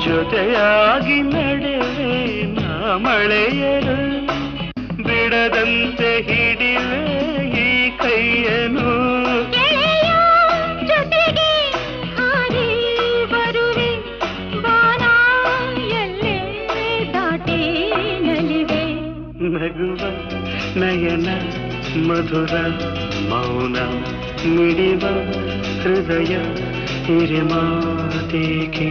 ಜೊತೆಯಾಗಿ ನಡೆವೆ ನಾ ಮಳೆಯರು ಬಿಡದಂತೆ ಹಿಡಿವೆ ಈ ಕೈಯನು ಜೊತೆಗೆ ಹಾರಿ ಬರುವೆ ಬಾನ ಎಲ್ಲೇ ದಾಟಿ ನಲಿವೆ ನಗುವ ನಯನ ಮಧುರ ಮೌನ ಮಿಡಿವ ಹೃದಯ ಹಿರಿಮಾತೇಕೆ